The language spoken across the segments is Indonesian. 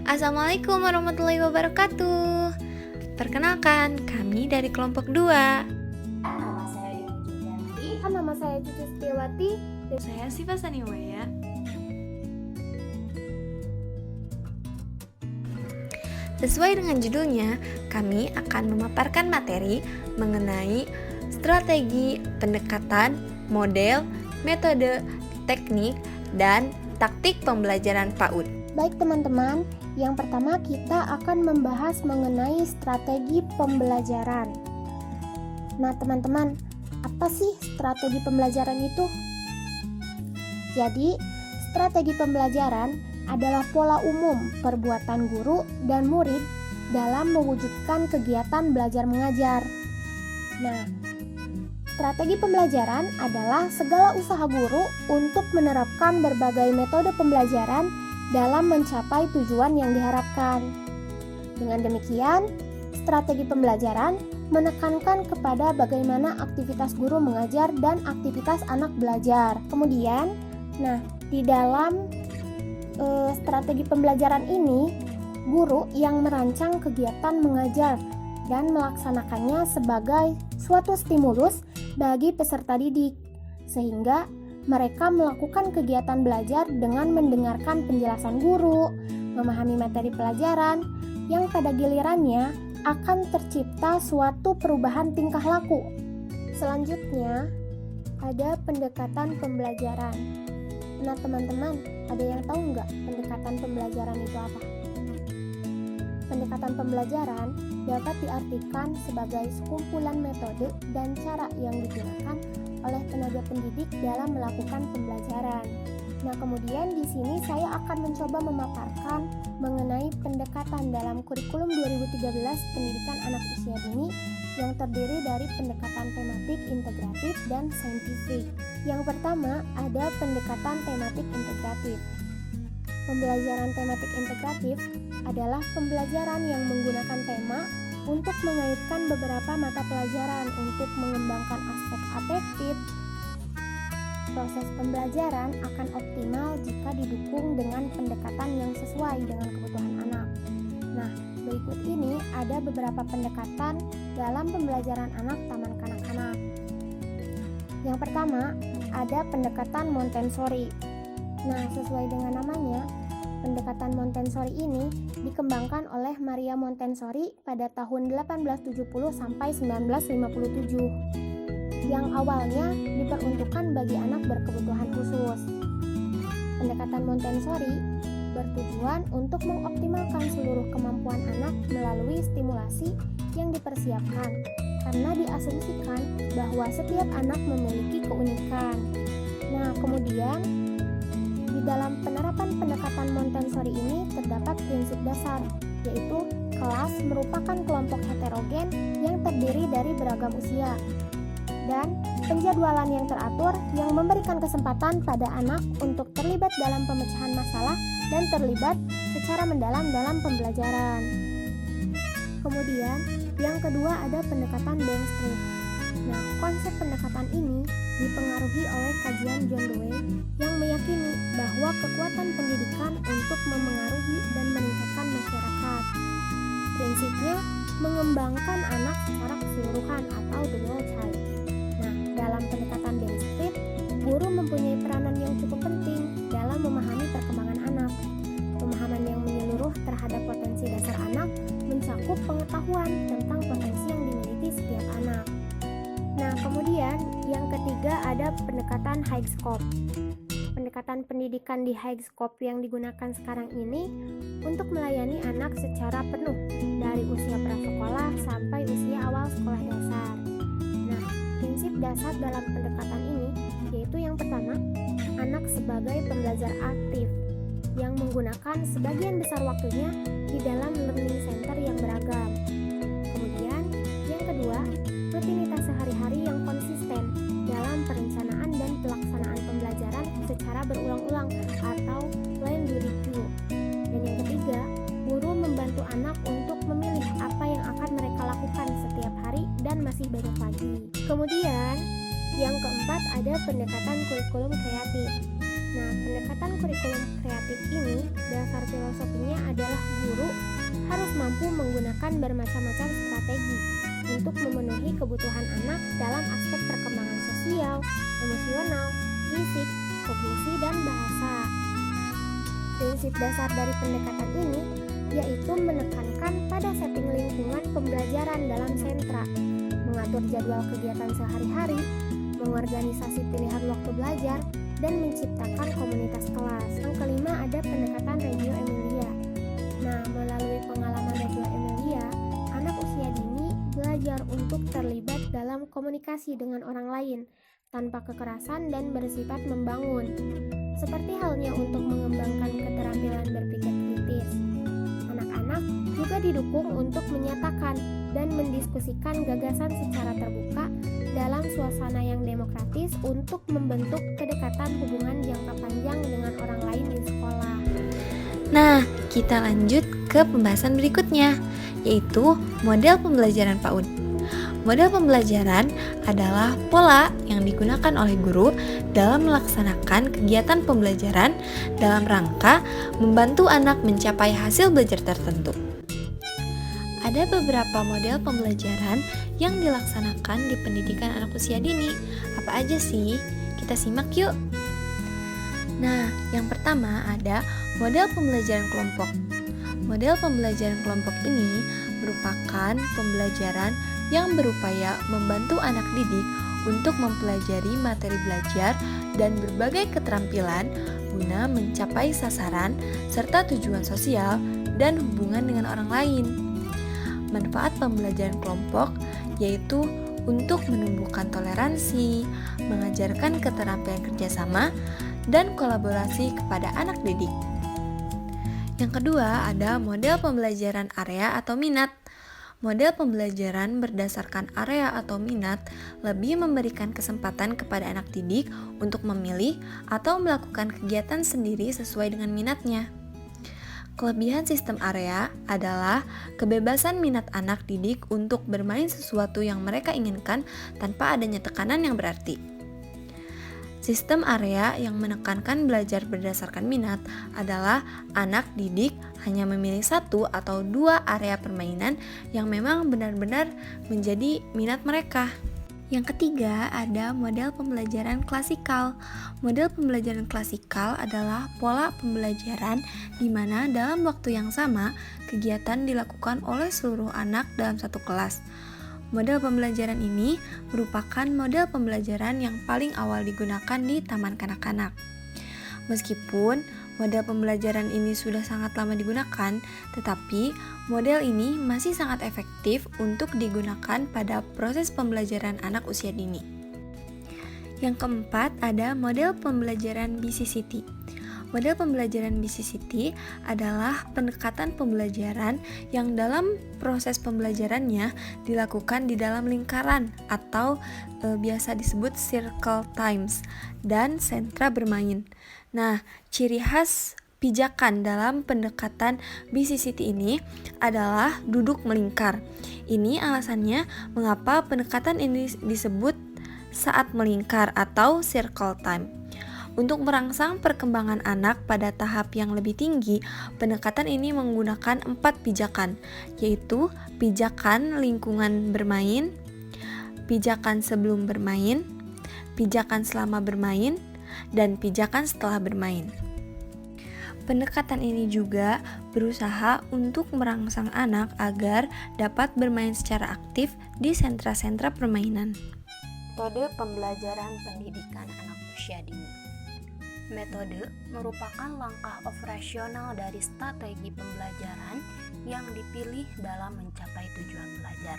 Assalamualaikum warahmatullahi wabarakatuh. Perkenalkan, kami dari kelompok 2. Nama saya Dewi Julianti. Nama saya Cucu Setiawati. Dan saya Siva Saniwaya. Sesuai dengan judulnya, kami akan memaparkan materi mengenai strategi, pendekatan, model, metode, teknik, dan taktik pembelajaran PAUD. Baik teman-teman, yang pertama kita akan membahas mengenai strategi pembelajaran. Nah teman-teman, apa sih strategi pembelajaran itu? Jadi, strategi pembelajaran adalah pola umum perbuatan guru dan murid dalam mewujudkan kegiatan belajar mengajar. Nah, strategi pembelajaran adalah segala usaha guru untuk menerapkan berbagai metode pembelajaran dalam mencapai tujuan yang diharapkan. Dengan demikian, strategi pembelajaran menekankan kepada bagaimana aktivitas guru mengajar dan aktivitas anak belajar. Kemudian, di dalam strategi pembelajaran ini, guru yang merancang kegiatan mengajar dan melaksanakannya sebagai suatu stimulus bagi peserta didik, sehingga mereka melakukan kegiatan belajar dengan mendengarkan penjelasan guru, memahami materi pelajaran, yang pada gilirannya akan tercipta suatu perubahan tingkah laku. Selanjutnya, ada pendekatan pembelajaran. Nah teman-teman, ada yang tahu nggak pendekatan pembelajaran itu apa? Pendekatan pembelajaran dapat diartikan sebagai sekumpulan metode dan cara yang digunakan oleh tenaga pendidik dalam melakukan pembelajaran. Nah, kemudian di sini saya akan mencoba memaparkan mengenai pendekatan dalam kurikulum 2013 pendidikan anak usia dini yang terdiri dari pendekatan tematik, integratif, dan saintifik. Yang pertama ada pendekatan tematik integratif. Pembelajaran tematik integratif adalah pembelajaran yang menggunakan tema untuk mengaitkan beberapa mata pelajaran untuk mengembangkan aspek afektif. Proses pembelajaran akan optimal jika didukung dengan pendekatan yang sesuai dengan kebutuhan anak. Nah, berikut ini ada beberapa pendekatan dalam pembelajaran anak taman kanak-kanak. Yang pertama, ada pendekatan Montessori. Nah, sesuai dengan namanya, pendekatan Montessori ini dikembangkan oleh Maria Montessori pada tahun 1870 sampai 1957, yang awalnya diperuntukkan bagi anak berkebutuhan khusus. Pendekatan Montessori bertujuan untuk mengoptimalkan seluruh kemampuan anak melalui stimulasi yang dipersiapkan, karena diasumsikan bahwa setiap anak memiliki keunikan. Nah, kemudian di dalam penerapan pendekatan Montessori ini terdapat prinsip dasar, yaitu kelas merupakan kelompok heterogen yang terdiri dari beragam usia, dan penjadwalan yang teratur yang memberikan kesempatan pada anak untuk terlibat dalam pemecahan masalah dan terlibat secara mendalam dalam pembelajaran. Kemudian, yang kedua ada pendekatan Bengstreet. Nah, konsep pendekatan ini dipengaruhi oleh kajian John Dewey yang meyakini bahwa kekuatan pendidikan untuk memengaruhi dan meningkatkan masyarakat. Prinsipnya, mengembangkan anak secara keseluruhan atau the whole child. Nah, dalam pendekatan Bengstreet, guru mempunyai peranan yang cukup penting dalam memahami perkembangan anak. Pemahaman yang menyeluruh terhadap potensi dasar anak mencakup pengetahuan tentang potensi yang dimiliki setiap anak. Nah, kemudian yang ketiga ada pendekatan high scope. Pendekatan pendidikan di high scope yang digunakan sekarang ini untuk melayani anak secara penuh dari usia prasekolah sampai usia awal sekolah dasar. Nah, prinsip dasar dalam pendekatan ini yaitu yang pertama, anak sebagai pembelajar aktif yang menggunakan sebagian besar waktunya di dalam learning center yang beragam. Kemudian, yang kedua, rutinitas sehari-hari yang konsisten dalam perencanaan dan pelaksanaan pembelajaran secara berulang-ulang atau plan do review. Dan yang ketiga, guru membantu anak untuk memilih apa yang akan mereka lakukan setiap hari dan masih banyak lagi. Kemudian, yang keempat ada pendekatan kurikulum kreatif. Nah, pendekatan kurikulum kreatif ini, dasar filosofinya adalah guru harus mampu menggunakan bermacam-macam strategi untuk memenuhi kebutuhan anak dalam aspek perkembangan sosial, emosional, fisik, kognisi, dan bahasa. Prinsip dasar dari pendekatan ini yaitu menekankan pada setting lingkungan pembelajaran dalam sentra, mengatur jadwal kegiatan sehari-hari, mengorganisasi pilihan waktu belajar, dan menciptakan komunitas kelas. Yang kelima ada pendekatan Reggio Emilia. Nah, melalui pengalaman Reggio Emilia, anak usia dini belajar untuk terlibat dalam komunikasi dengan orang lain tanpa kekerasan dan bersifat membangun. Seperti halnya untuk mengembangkan keterampilan berpikir kritis. Anak-anak juga didukung untuk menyatakan dan mendiskusikan gagasan secara terbuka dalam suasana yang demokratis untuk membentuk kedekatan hubungan jangka panjang dengan orang lain di sekolah. Nah, kita lanjut ke pembahasan berikutnya, yaitu model pembelajaran PAUD. Model pembelajaran adalah pola yang digunakan oleh guru dalam melaksanakan kegiatan pembelajaran dalam rangka membantu anak mencapai hasil belajar tertentu. Ada beberapa model pembelajaran yang dilaksanakan di pendidikan anak usia dini. Apa aja sih? Kita simak yuk. Nah, yang pertama ada model pembelajaran kelompok. Model pembelajaran kelompok ini merupakan pembelajaran yang berupaya membantu anak didik untuk mempelajari materi belajar dan berbagai keterampilan guna mencapai sasaran serta tujuan sosial dan hubungan dengan orang lain. Manfaat pembelajaran kelompok yaitu untuk menumbuhkan toleransi, mengajarkan keterampilan kerjasama, dan kolaborasi kepada anak didik. Yang kedua ada model pembelajaran area atau minat. Model pembelajaran berdasarkan area atau minat lebih memberikan kesempatan kepada anak didik untuk memilih atau melakukan kegiatan sendiri sesuai dengan minatnya. Kelebihan sistem area adalah kebebasan minat anak didik untuk bermain sesuatu yang mereka inginkan tanpa adanya tekanan yang berarti. Sistem area yang menekankan belajar berdasarkan minat adalah anak didik hanya memilih satu atau dua area permainan yang memang benar-benar menjadi minat mereka. Yang ketiga ada model pembelajaran klasikal. Model pembelajaran klasikal adalah pola pembelajaran di mana dalam waktu yang sama kegiatan dilakukan oleh seluruh anak dalam satu kelas. Model pembelajaran ini merupakan model pembelajaran yang paling awal digunakan di taman kanak-kanak. Meskipun model pembelajaran ini sudah sangat lama digunakan, tetapi model ini masih sangat efektif untuk digunakan pada proses pembelajaran anak usia dini. Yang keempat ada model pembelajaran BCCT. Model pembelajaran BCCT adalah pendekatan pembelajaran yang dalam proses pembelajarannya dilakukan di dalam lingkaran atau biasa disebut circle times dan sentra bermain. Nah, ciri khas pijakan dalam pendekatan BCCT ini adalah duduk melingkar. Ini alasannya mengapa pendekatan ini disebut saat melingkar atau circle time. Untuk merangsang perkembangan anak pada tahap yang lebih tinggi, pendekatan ini menggunakan 4 pijakan, yaitu pijakan lingkungan bermain, pijakan sebelum bermain, pijakan selama bermain, dan pijakan setelah bermain. Pendekatan ini juga berusaha untuk merangsang anak agar dapat bermain secara aktif di sentra-sentra permainan. Metode pembelajaran pendidikan anak usia dini. Metode merupakan langkah operasional dari strategi pembelajaran yang dipilih dalam mencapai tujuan belajar.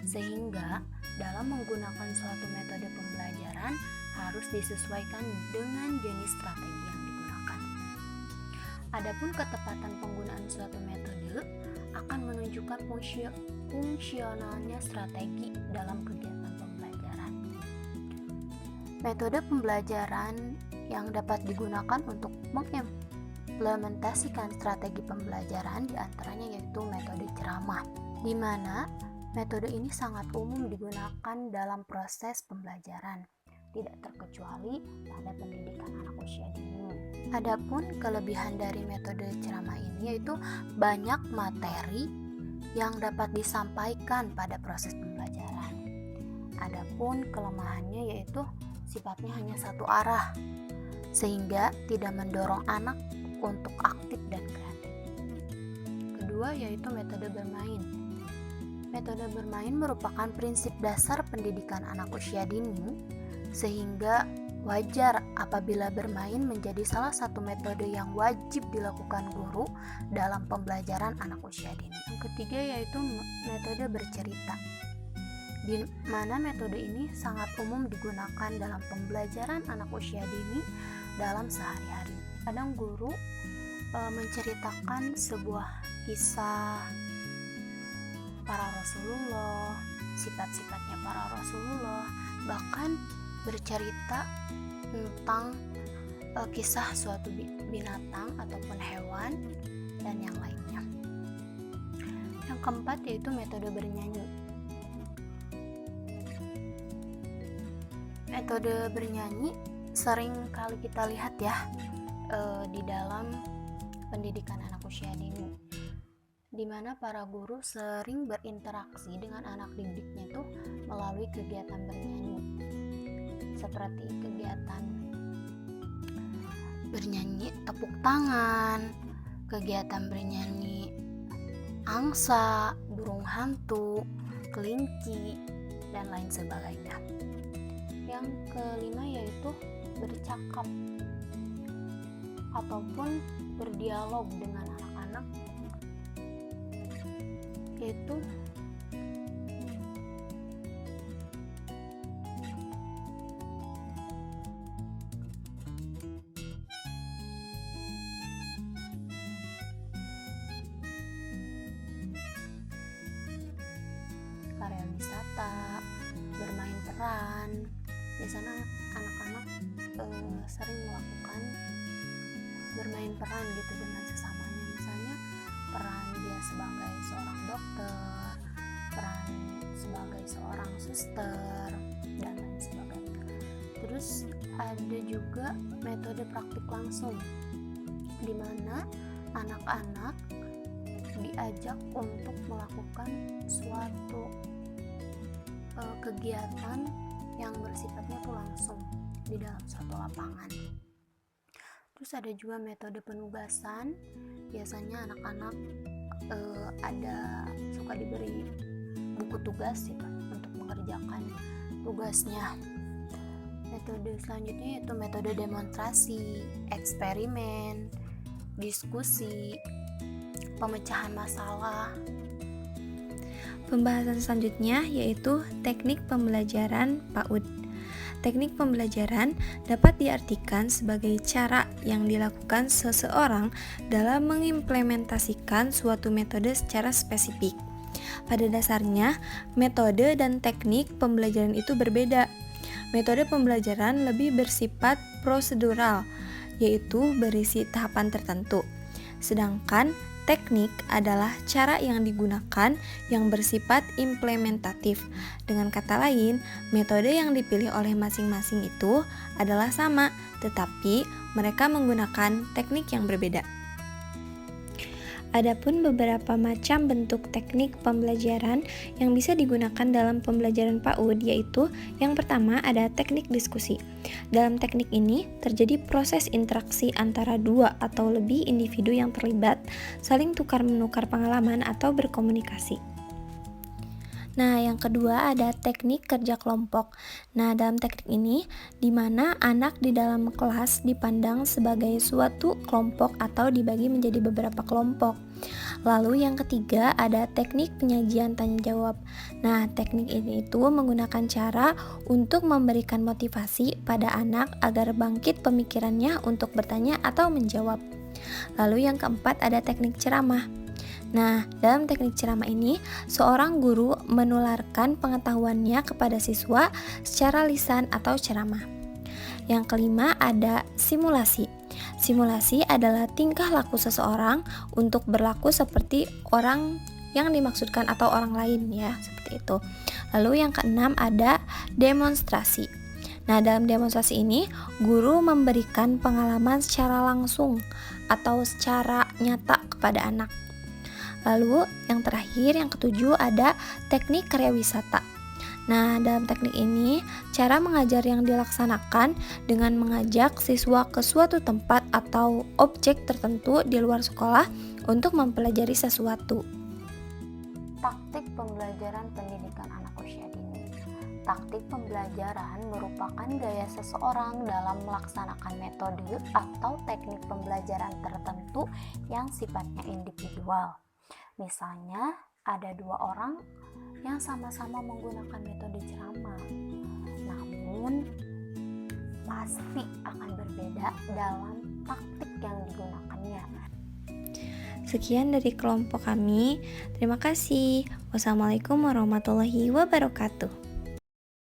Sehingga dalam menggunakan suatu metode pembelajaran harus disesuaikan dengan jenis strategi yang digunakan. Adapun ketepatan penggunaan suatu metode akan menunjukkan fungsionalnya strategi dalam kegiatan pembelajaran. Metode pembelajaran yang dapat digunakan untuk mengimplementasikan strategi pembelajaran diantaranya yaitu metode ceramah, di mana metode ini sangat umum digunakan dalam proses pembelajaran. tidak terkecuali pada pendidikan anak usia dini. Adapun kelebihan dari metode ceramah ini yaitu banyak materi yang dapat disampaikan pada proses pembelajaran. Adapun kelemahannya yaitu sifatnya hanya satu arah, sehingga tidak mendorong anak untuk aktif dan kreatif. Kedua yaitu metode bermain. Metode bermain merupakan prinsip dasar pendidikan anak usia dini, sehingga wajar apabila bermain menjadi salah satu metode yang wajib dilakukan guru dalam pembelajaran anak usia dini. Yang ketiga yaitu metode bercerita, di mana metode ini sangat umum digunakan dalam pembelajaran anak usia dini dalam sehari-hari. Kadang guru menceritakan sebuah kisah para Rasulullah, sifat-sifatnya para Rasulullah, bahkan bercerita tentang kisah suatu binatang ataupun hewan dan yang lainnya. Yang keempat yaitu metode bernyanyi. Metode bernyanyi sering kali kita lihat ya di dalam pendidikan anak usia dini, di mana para guru sering berinteraksi dengan anak didiknya itu melalui kegiatan bernyanyi, seperti kegiatan bernyanyi tepuk tangan, kegiatan bernyanyi angsa, burung hantu, kelinci, dan lain sebagainya. Yang kelima yaitu bercakap ataupun berdialog dengan anak-anak, yaitu karya wisata, bermain peran. Biasanya anak-anak sering melakukan bermain peran gitu dengan sesamanya, misalnya peran dia sebagai seorang dokter, peran sebagai seorang suster, dan lain sebagainya. Terus ada juga metode praktik langsung, di mana anak-anak diajak untuk melakukan suatu kegiatan yang bersifatnya tuh langsung di dalam suatu lapangan. Terus ada juga metode penugasan. Biasanya anak-anak ada suka diberi buku tugas gitu untuk mengerjakan tugasnya. Metode selanjutnya yaitu metode demonstrasi, eksperimen, diskusi, pemecahan masalah. Pembahasan selanjutnya yaitu teknik pembelajaran PAUD. Teknik pembelajaran dapat diartikan sebagai cara yang dilakukan seseorang dalam mengimplementasikan suatu metode secara spesifik. Pada dasarnya, metode dan teknik pembelajaran itu berbeda. Metode pembelajaran lebih bersifat prosedural, yaitu berisi tahapan tertentu. Sedangkan teknik adalah cara yang digunakan yang bersifat implementatif. Dengan kata lain, metode yang dipilih oleh masing-masing itu adalah sama, tetapi mereka menggunakan teknik yang berbeda. Adapun beberapa macam bentuk teknik pembelajaran yang bisa digunakan dalam pembelajaran PAUD, yaitu yang pertama ada teknik diskusi. Dalam teknik ini terjadi proses interaksi antara dua atau lebih individu yang terlibat, saling tukar-menukar pengalaman atau berkomunikasi. Nah, yang kedua ada teknik kerja kelompok. Nah, dalam teknik ini di mana anak di dalam kelas dipandang sebagai suatu kelompok atau dibagi menjadi beberapa kelompok. Lalu yang ketiga ada teknik penyajian tanya jawab. Nah, teknik ini itu menggunakan cara untuk memberikan motivasi pada anak agar bangkit pemikirannya untuk bertanya atau menjawab. Lalu yang keempat ada teknik ceramah. Nah, dalam teknik ceramah ini, seorang guru menularkan pengetahuannya kepada siswa secara lisan atau ceramah. Yang kelima ada simulasi. Simulasi adalah tingkah laku seseorang untuk berlaku seperti orang yang dimaksudkan atau orang lain ya, seperti itu. Lalu yang keenam ada demonstrasi. Nah, dalam demonstrasi ini, guru memberikan pengalaman secara langsung atau secara nyata kepada anak. Lalu, yang terakhir, yang ketujuh, ada teknik karya wisata. Nah, dalam teknik ini, cara mengajar yang dilaksanakan dengan mengajak siswa ke suatu tempat atau objek tertentu di luar sekolah untuk mempelajari sesuatu. Taktik pembelajaran pendidikan anak usia dini. Taktik pembelajaran merupakan gaya seseorang dalam melaksanakan metode atau teknik pembelajaran tertentu yang sifatnya individual. Misalnya, ada dua orang yang sama-sama menggunakan metode ceramah, namun pasti akan berbeda dalam taktik yang digunakannya. Sekian dari kelompok kami. Terima kasih. Wassalamualaikum warahmatullahi wabarakatuh.